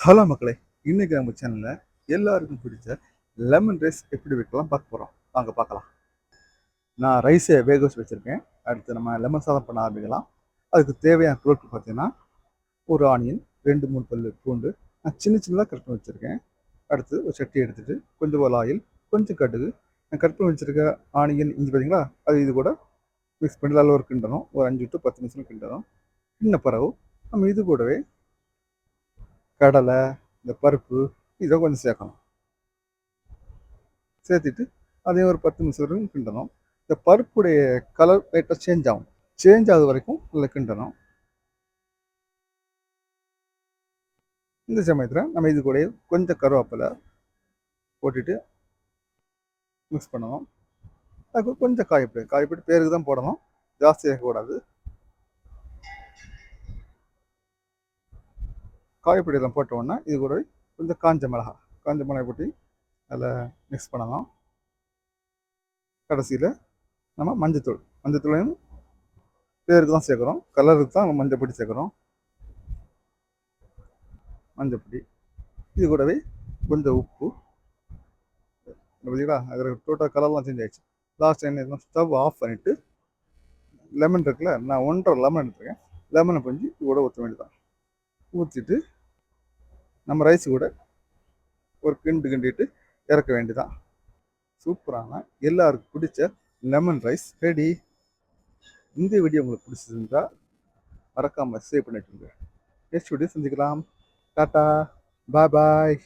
Hello மக்களே, இன்னைக்கு நம்ம சேனல்ல எல்லாருக்கும் பிடிச்ச லெமன் ரைஸ் எப்படி வைக்கலாம் பார்க்க போறோம். வாங்க பார்க்கலாம். நான் ரைஸை வேக வச்சு வச்சிருக்கேன். அடுத்து நம்ம லெமன் சாதம் பண்ண ஆரம்பிக்கலாம். அதுக்கு தேவையான பொருட்கள் பார்த்தீங்கன்னா, ஒரு ஆனியன், 2, 3 பல்லு பூண்டு நான் சின்ன சின்னதாக கட் பண்ணி வச்சிருக்கேன். அடுத்து ஒரு சட்டி எடுத்துட்டு கொஞ்சம் போல் ஆயில், கொஞ்சம் கடுகு, நான் கட் பண்ணி வச்சிருக்க ஆனியன், இஞ்சி பார்த்தீங்களா, அது இது கூட மிக்ஸ் பண்ணி நல்லா ஒரு கிண்டணும். ஒரு 5 to 10 நிமிஷம் கிண்டணும். கிண்ண பிறகு நம்ம இது கூடவே கடலை, இந்த பருப்பு இதை கொஞ்சம் சேர்க்கணும். சேர்த்துட்டு அதையும் ஒரு 10 நிமிஷம் வரைக்கும் கிண்டணும். இந்த பருப்புடைய கலர் லைட்டாக சேஞ்ச் ஆகும். சேஞ்ச் ஆகுது வரைக்கும் நல்லா கிண்டணும். இந்த சமயத்தில் நம்ம இது கூட கொஞ்சம் கருவேப்பிலை போட்டுட்டு மிக்ஸ் பண்ணணும். அதுக்கு கொஞ்சம் காயப்பொடி பேருக்கு தான் போடணும், ஜாஸ்தி சேர்க்கக்கூடாது. காயப்பொடியெல்லாம் போட்ட உடனே இது கூட கொஞ்சம் காஞ்ச மிளகாய் போட்டு அதில் மிக்ஸ் பண்ணணும். கடைசியில் நம்ம மஞ்சத்தூளையும் பேருக்கு தான் சேர்க்குறோம், கலருக்கு தான் மஞ்சள் பொடி சேர்க்குறோம். மஞ்சள் பொடி இது கூடவே கொஞ்சம் உப்பு பார்த்தீங்களா, அதில் டோட்டல் கலர்லாம் சேஞ்ச் ஆகிடுச்சு. லாஸ்ட் என்ன ஸ்டவ் ஆஃப் பண்ணிவிட்டு லெமன் இருக்குல்ல, நான் 1.5 லெமன் எடுத்துருக்கேன். லெமனை கொஞ்சம் இது கூட ஊற்ற வேண்டியதான். ஊற்றிட்டு நம்ம ரைஸ் கூட ஒரு கிண்டிட்டு இறக்க வேண்டியதான். சூப்பரான எல்லாருக்கும் பிடிச்ச லெமன் ரைஸ் ரெடி. இந்த வீடியோ உங்களுக்கு பிடிச்சிருந்தா மறக்காமல் சேவ் பண்ணிட்டுருங்க. நெக்ஸ்ட் வீடியோ செஞ்சுக்கலாம். டாட்டா, பாய் பாய்.